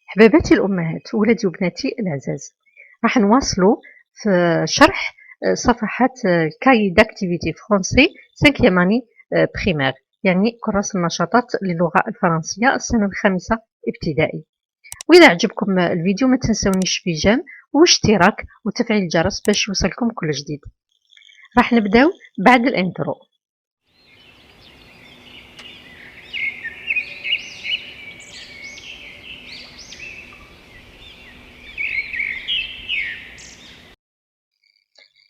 حباباتي الأمهات ولادي وبناتي العزاز، راح نواصلوا في شرح صفحات كاي داكتيفيتي فرونسي 5 اني بريمير، يعني كراس النشاطات للغة الفرنسية السنة الخامسة ابتدائي. وإذا عجبكم الفيديو ما تنسونيش بجيم واشتراك وتفعيل الجرس باش يوصلكم كل جديد. راح نبداو بعد الانترو.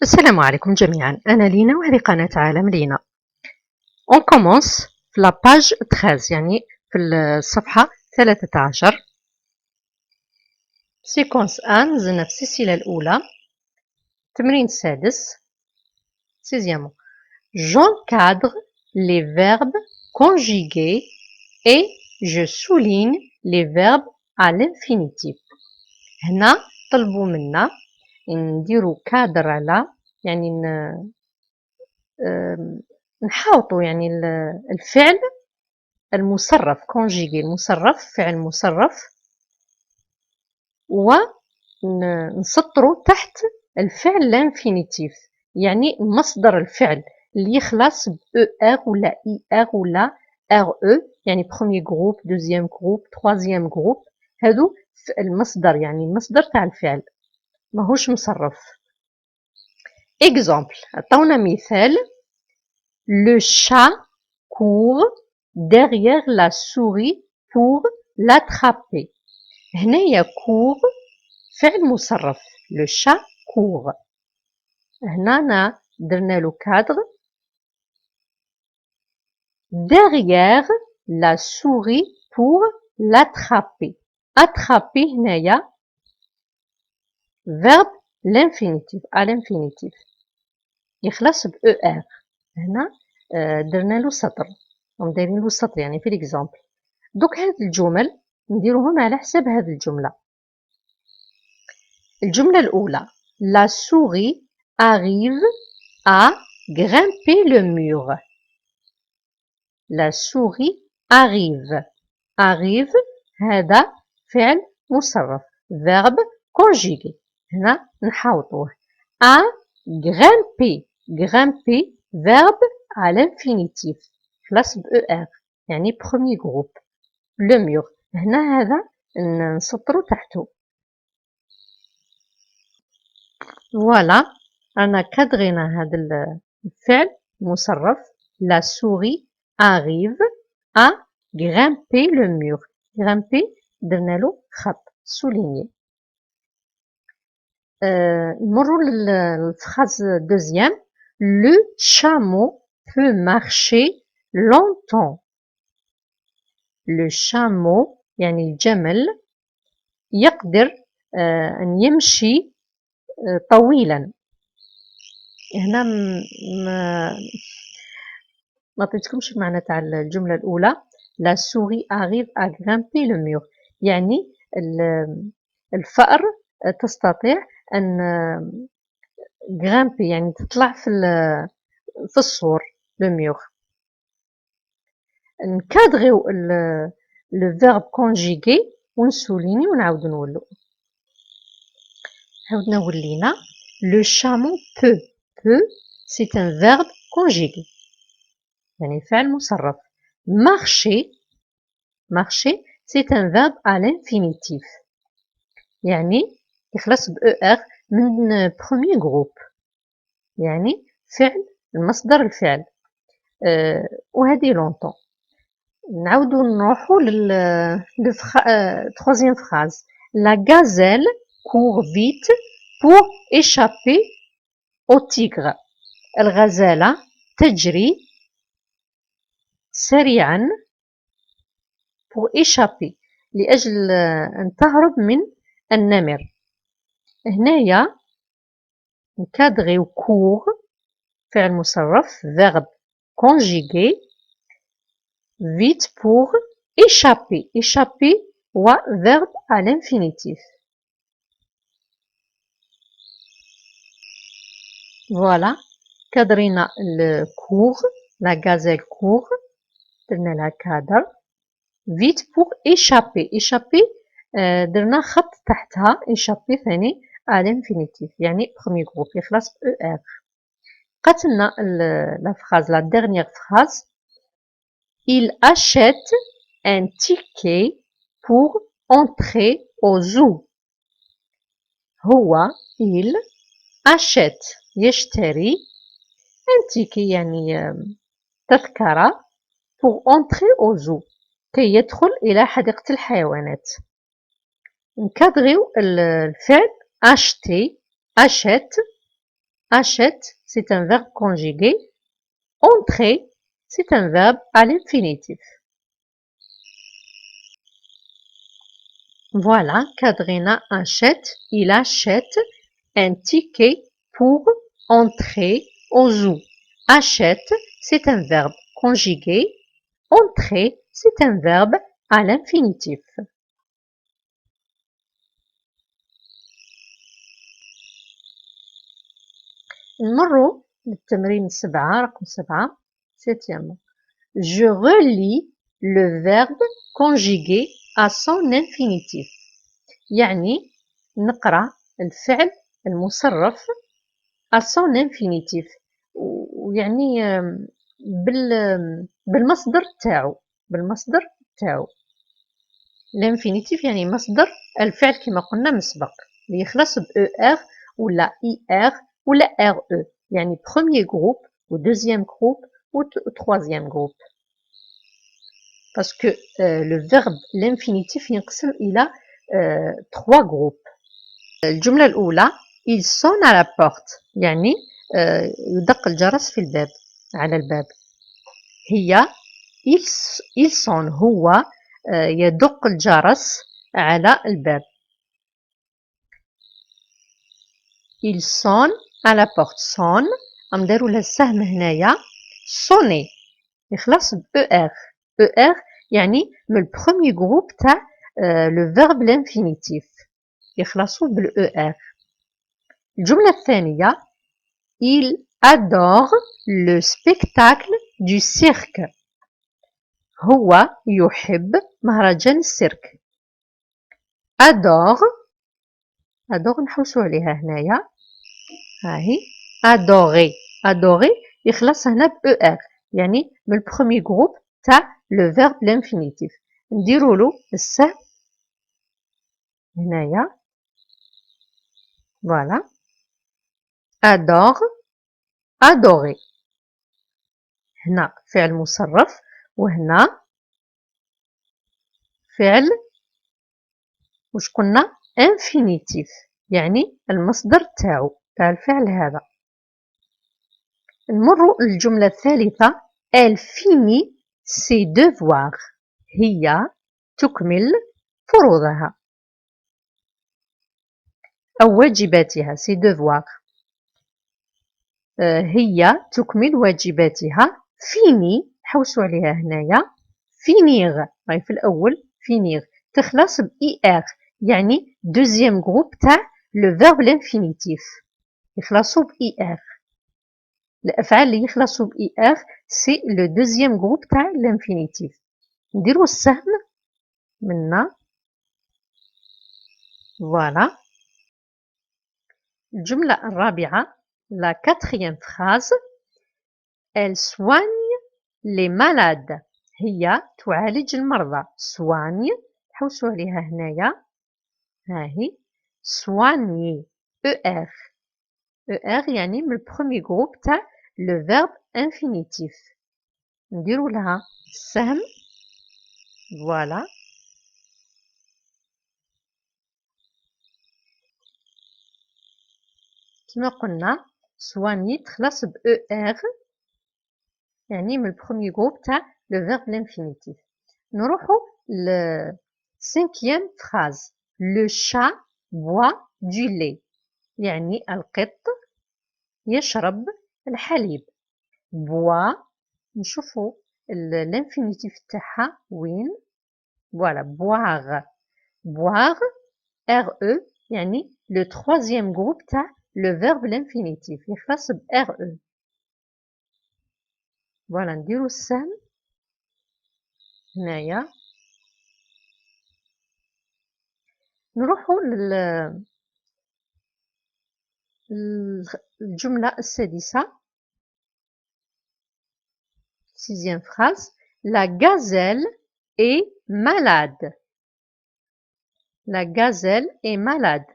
السلام عليكم جميعا، أنا لينا وهذه قناة عالم لينا. On commence في la page 13، يعني في الصفحة 13. سيكونس آن نزلنا في السلسلة الأولى، التمرين السادس. Sixièmement, j'encadre les verbes conjugués et je souligne les verbes à l'infinitif. هنا طلبوا منا نديرو كادر على، يعني نحاوطوا يعني الفعل المصرف، كونجيغي المصرف، فعل مصرف، ونسطروا تحت الفعل لانفينيتيف، يعني مصدر الفعل اللي يخلص ب ار ولا اي ار ولا ار او، يعني بروميي جروب، دوزيام جروب، تروازيام جروب. هادو المصدر، يعني المصدر تاع الفعل ماهوش مصرف. اكزامبل، عطاونا مثال: le chat court derrière la souris pour l'attraper. هنايا court فعل مصرف، le chat court. هنا درنا له كادر derrière la souris pour l'attraper. attraper هنايا verbe l'infinitif à l'infinitif يخلص ب er. هنا درنا له سطر، دايرين له سطر يعني في ليكزامبل. دوك هاد الجمل نديروهم على حساب هاد الجملة. الجملة الأولى: La souris arrive à grimper le mur. La souris arrive. arrive هذا فعل مصرف، verbe conjugué. هنا نحاوطوه. à grimper. grimper verbe à l'infinitif خلاص ب er، يعني premier groupe. le mur هنا هذا نسطرو تحته. فوالا رانا كادغينا هذا الفعل مصرف. la souris arrive à grimper le mur. grimper درنا له خط souligné. نمروا للفراز دوزيام: le chameau peut marcher longtemps. le chameau يعني الجمل يقدر أن يمشي طويلا. هنا ما عطيتكمش المعنى تاع الجملة الأولى. la souris arrive à grimper le mur، يعني الفأر تستطيع أن grimper يعني تطلع في السور، le mur. نكادغيو le verbe conjugué ونسوليني ونعاود نولو. عاودنا ولينا le chameau peut. peut c'est un verbe conjugué يعني فعل مصرف. marcher. marcher c'est un verbe à l'infinitif يعني يخلص ب er من premier groupe، يعني فعل المصدر الفعل. وهذه لونطون. نعاودو نروحو troisième phrase: la gazelle court vite pour échapper au tigre. الغزالة تجري سريعا pour échapper لأجل أن تهرب من النمر. هنايا نكادغيو court فعل مصرف verbe conjugué vite pour échapper. échapper هو verbe à l'infinitif. voilà كادرينا court. la gazelle court درنا لها كادر. vite pour échapper. échapper درنا خط تحتها إشابي ثاني à l'infinitif يعني بخومي جروب يخلص ب ER. قاتلنا la phrase, la dernière phrase. Il achète un ticket pour entrer au zoo. هو il achète يشتري un ticket يعني تذكرة pour entrer au zoo كي يدخل إلى حديقة الحيوانات. نكادريو الفعل acheter achète achète c'est un verbe conjugué. Entrer c'est un verbe à l'infinitif. Voilà, Kadrina achète, il achète un ticket pour entrer au zoo. Achète, c'est un verbe conjugué. Entrer, c'est un verbe à l'infinitif. نمروا للتمرين 7 رقم 7 septième. Je relis le verbe conjugué à son infinitif. يعني نقرأ الفعل المصرف à son infinitif ويعني بالمصدر تاعو. الانفينيتيف يعني مصدر الفعل كما قلنا مسبق اللي يخلص ب ER ولا IR ولا RE يعني premier groupe ou deuxième groupe ou troisième groupe. Parce que le verbe l'infinitif ينقسم إلى 3 groupes. الجملة الأولى il sonne à la porte يعني يدق الجرس في الباب على الباب. هي il sonne هو يدق الجرس على الباب. il sonne à la porte. sonne نديرو له السهم هنايا sonner يخلص ب ER. ER يعني من البروميي جروب تاع لو فيرب لانفينيتيف يخلصوا بال ER. الجملة الثانية il adore le spectacle du cirque. هو يحب مهرجان السيرك. adore نحوسو عليها هنايا هاهي adorer يخلص هنا ب ER يعني من البروميي جروب تاع لو فيرب لانفينيتيف. نديرولو السهم هنايا فوالا adore adorer. هنا فعل مصرف وهنا فعل واش قلنا infinitif يعني المصدر تاعو تاع الفعل هذا. نمروا للجملة الثالثة elle finit ses devoirs. هي تكمل فروضها أو واجباتها ses devoirs. هي تكمل واجباتها فيني حوسوا عليها هنايا فينيغ راهي في الأول فينيغ تخلص ب ER يعني دوزيام جروب تاع لو فيرب لانفينيتيف يخلصوا ب ER. الأفعال اللي يخلصوا ب ER سي لو دوزيام جروب تاع لانفينيتيف. نديرو السهم منا فوالا. الجملة الرابعة la quatrième phrase elle soigne les malades. هي تعالج المرضى. soigne حوسوا عليها هنايا هاهي soigner ER. ER يعني من البروميي جروب تاع لو فيرب انفينيتيف. نديرو لها السهم فوالا. كما قلنا soigner تخلص ب ER يعني من البروميي جروب تاع لو فيرب لانفينيتيف. نروحو ل cinquième phrase le chat boit du lait يعني القط يشرب الحليب. بوا نشوفو الانفينيتيف تاعها وين فوالا بواغ RE يعني لو troisième groupe تاع لو فيرب لانفينيتيف يخلص ب RE. فوالا نديرو السهم هنايا نروحوا الجملة السادسة. Sixième phrase. La gazelle est malade. La gazelle est malade.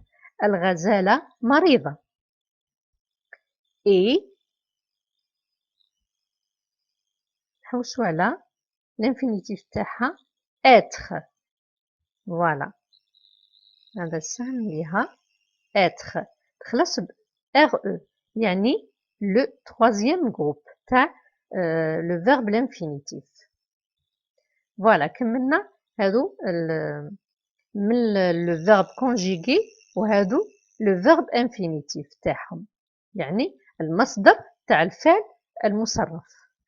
الغزالة مريضة. Et نحوسوا على l'infinitif تاعها être. Voilà. هذا السهم ليها être. تخلص ب RE. يعني le troisième groupe تاع le verbe l'infinitif. Voilà. كملنا هذو من le verbe conjugué وهذو le verbe infinitif تاعهم. يعني المصدر تاع الفعل المصرف.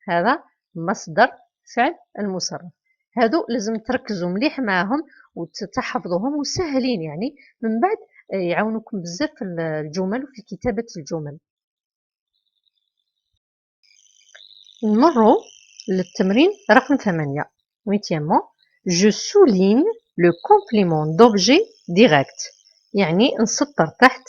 هذا مصدر فعل المصرف. هذو لازم تركزوا مليح معاهم وتحفظوهم وسهلين، يعني من بعد يعاونوكم بزاف في الجمل وفي كتابة الجمل. نمروا للتمرين رقم 8. ويتيامون je souligne le complément d'objet direct. يعني نسطر تحت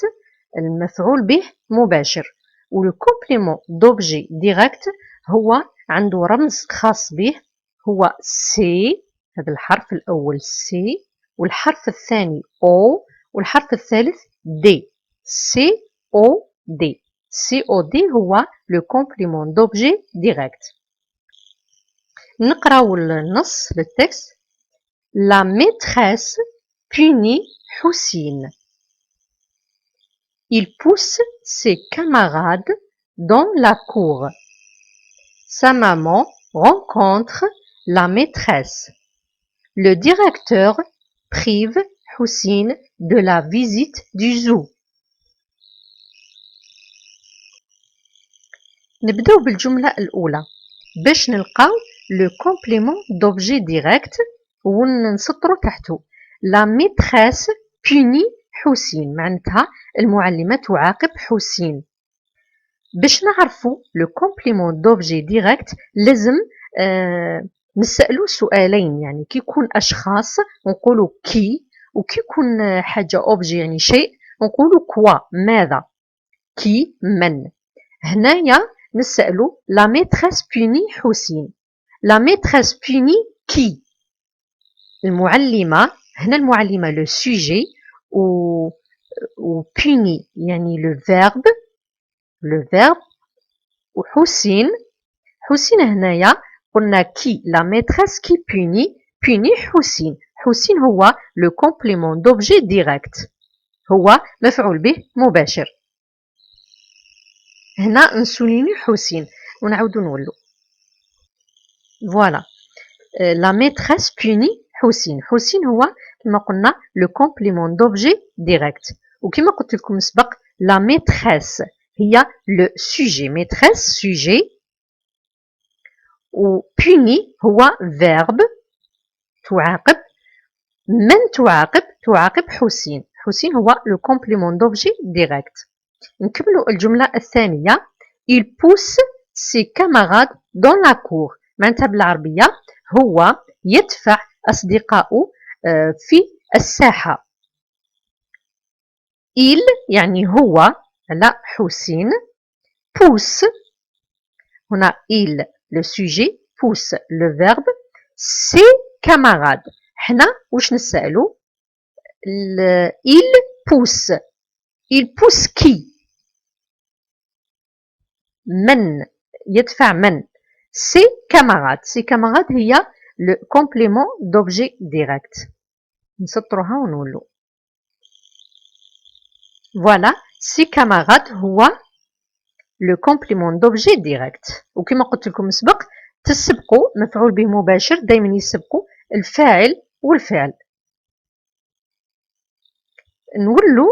المفعول به مباشر. و le complément d'objet direct هو عنده رمز خاص به، هو سي، هذا الحرف الأول سي، والحرف الثاني أو، والحرف الثالث دي. سي أو دي. سي أو دي هو le complément d'objet direct. نقراو النص للتكست. La maîtresse punit Houssine. Il pousse ses camarades dans la cour. Sa maman rencontre la maîtresse. Le directeur prive Houssine de la visite du zoo. نبداو بالجملة الأولى باش نلقاو le complément d'objet direct ونسطرو تحته. La maîtresse punit حسين، معناتها المعلمة تعاقب حسين. باش نعرفو le complément d'objet direct لازم نسألو سؤالين، يعني كي يكون أشخاص نقولو كي، وكي يكون حاجة objet يعني شيء نقولو كوا ماذا. كي من. هنايا نسألو la maîtresse punit حسين. La maîtresse punit qui. المعلمة، هنا المعلمة le sujet و punit يعني le verbe وحسين. حسين هنايا قلنا qui la maîtresse qui punit حسين. حسين هو le complément d'objet direct، هو مفعول به مباشر. هنا نسوليني حسين ونعاودو نولو. فوالا. La maîtresse punit حسين. حسين هو كما قلنا le complément d'objet direct. وكما قلت لكم سبق la maîtresse هي le sujet. maîtresse sujet و punit هو verbe تعاقب. من تعاقب حسين. حسين هو le complément d'objet direct. نكملوا الجملة الثانية. Il pousse ses camarades dans la cour. معناتها بالعربية هو يدفع أصدقائه في الساحة. il يعني هو، لا حسين. pousse هنا il le sujet، pousse le verbe، ses camarades. حنا واش نسألو؟ il pousse qui؟ من يدفع من؟ ses camarades هي le complément d'objet direct. نسطروها ونولو. Voilà, ses camarades هو le complément d'objet direct. وكما قلت لكم سبق تسبقوا مفعول به مباشر، دائما يسبقوا الفاعل والفعل. نولو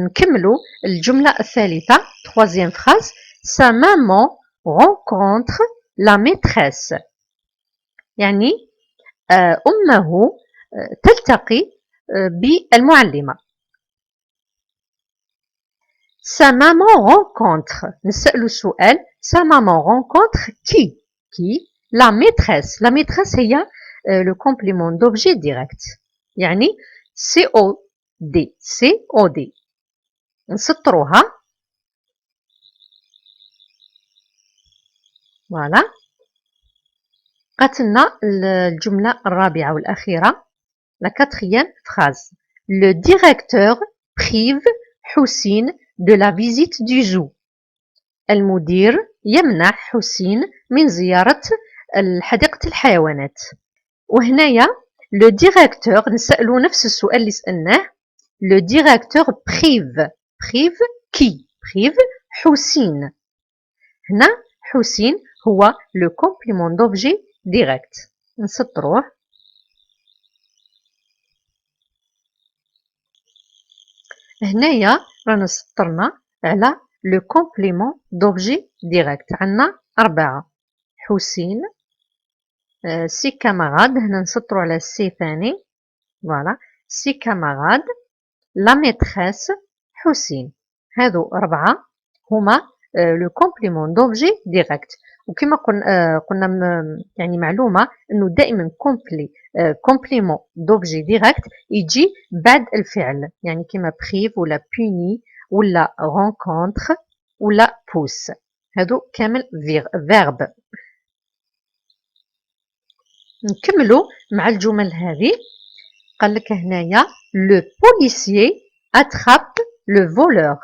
نكملوا الجملة الثالثة. troisième phrase. Sa maman rencontre la maîtresse. يعني أمه تلتقي بالمعلمة. Sa maman rencontre. نسألو سؤال. Sa maman rencontre qui؟ la maîtresse. La maîtresse هي le complément d'objet direct. يعني c'est au دي سي او دي. نسطروها. فوالا. قاتلنا الجملة الرابعة والأخيرة. La quatrième phrase. Le directeur prive حسين de la visite du zoo. المدير يمنح حسين من زيارة حديقة الحيوانات. وهنايا le directeur نسألو نفس السؤال اللي سألناه. Le directeur prive كي؟ prive حسين. هنا حسين هو le complément d'objet direct. نسطروه. هنايا رانا سطرنا على لو كومبليمون دوبجي ديريكت. عندنا 4 حسين سي كاماراد. هنا نسطرو على سي ثاني. فوالا سي كاماراد لا ميتريس حسين. هادو 4 هما لو كومبليمون دوبجي ديريكت. وكما قلنا يعني معلومة انه دائما كومبليمون دوبجي ديريكت يجي بعد الفعل، يعني كما بريف ولا بوني ولا رونكونتر ولا بوس. هادو كامل فيرب. نكملو مع الجمل هذه. قال لك هنايا لو بوليسيي اتراب لو فولور.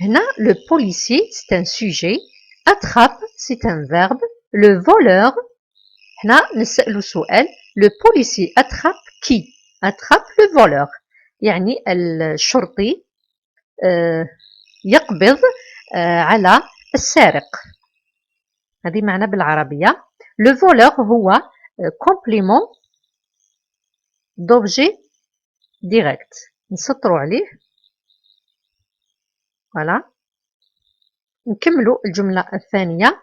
هنا لو بوليسيي c'est un sujet, attrape c'est un verbe, le voleur هنا نسألو سؤال. le policier attrape qui؟ attrape le voleur، يعني الشرطي يقبض على السارق. هذه معنى بالعربية. le voleur هو complément d'objet direct. نسطرو عليه. فوالا. نكملو الجملة الثانية.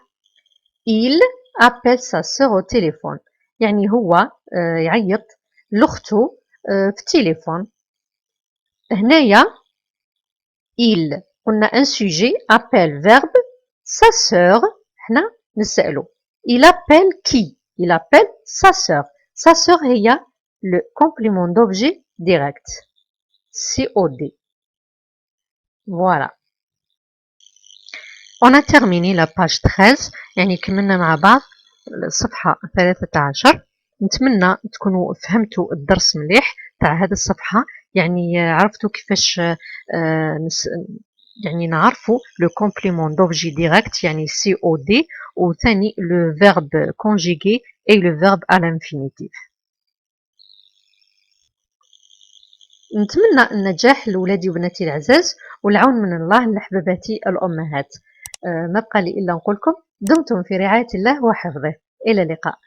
il appelle sa sœur au téléphone، يعني هو يعيط لأختو في التليفون. هنايا il قلنا un sujet appelle verbe sa sœur. حنا نسألو il appelle qui؟ il appelle sa sœur. sa sœur هي le complément d'objet direct COD. Voilà. On a terminé la page 13. يعني كملنا مع بعض الصفحة 13. نتمنى تكونوا فهمتوا الدرس مليح تاع هذه الصفحة، يعني عرفتوا كيفاش يعني نعرفوا لو كومبليمون دوبجي ديريكت يعني سي او دي، وثاني لو فيرب كونجيغي اي لو فيرب ا لانفينيتيف. نتمنى النجاح لولادي وبناتي العزاز والعون من الله لحباباتي الأمهات. ما بقى لي إلا نقولكم دمتم في رعاية الله وحفظه. إلى اللقاء.